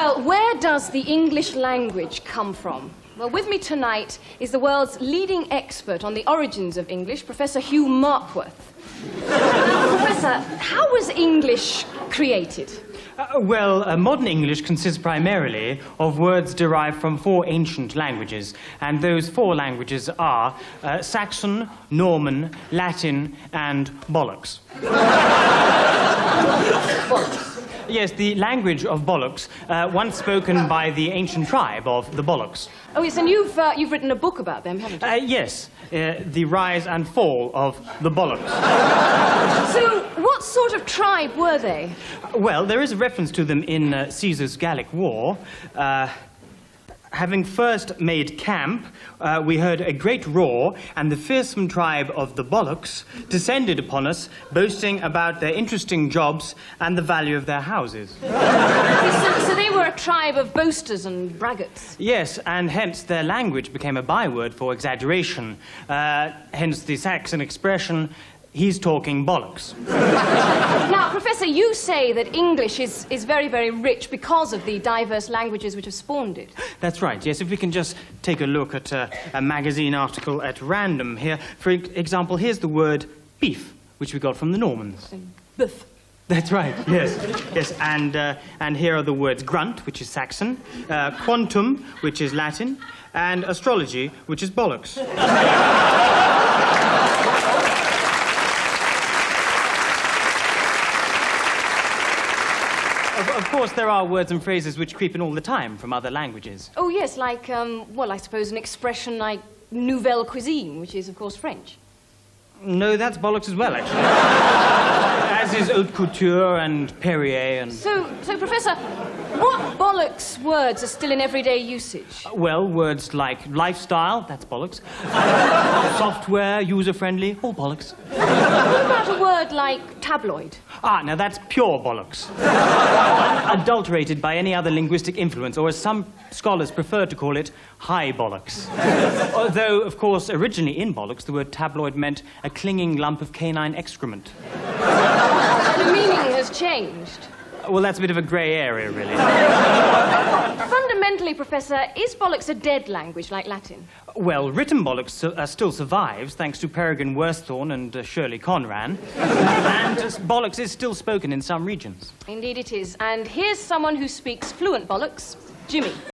Well, where does the English language come from? Well, with me tonight is the world's leading expert on the origins of English, Professor Hugh Markworth. Professor, how was English created? Modern English consists primarily of words derived from 4 ancient languages, and those 4 languages are Saxon, Norman, Latin, and Bollox. Bollox. Yes, the language of Bollox, once spoken by the ancient tribe of the Bollox. Oh, yes, and you've written a book about them, haven't you? Yes, the rise and fall of the Bollox. So, what sort of tribe were they? Well, there is a reference to them in Caesar's Gallic War. Having first made camp, we heard a great roar, and the fearsome tribe of the Bollox descended upon us, boasting about their interesting jobs and the value of their houses. So they were a tribe of boasters and braggarts? Yes, and hence their language became a byword for exaggeration. Hence the Saxon expression, he's talking bollocks. Now, Professor, you say that English is very, very rich because of the diverse languages which have spawned it. That's right, yes. If we can just take a look at a magazine article at random here. For example, here's the word beef, which we got from the Normans. Boof. That's right, yes. Yes, and here are the words grunt, which is Saxon, quantum, which is Latin, and astrology, which is bollocks. Of course, there are words and phrases which creep in all the time from other languages. Oh, yes, like, well, I suppose an expression like nouvelle cuisine, which is, of course, French. No, that's bollocks as well, actually. As is haute couture and Perrier and... So, Professor, what bollocks words are still in everyday usage? Well, words like lifestyle, that's bollocks. Software, user-friendly, all bollocks. What about a word like tabloid? Ah, now that's pure bollocks. Adulterated by any other linguistic influence, or as some scholars prefer to call it, high bollocks. Although, of course, originally in bollocks, the word tabloid meant a clinging lump of canine excrement. The meaning has changed. Well, that's a bit of a grey area, really. Fundamentally, Professor, is bollocks a dead language like Latin? Well, written bollocks still survives, thanks to Peregrine Worsthorne and Shirley Conran. And bollocks is still spoken in some regions. Indeed it is. And here's someone who speaks fluent bollocks, Jimmy.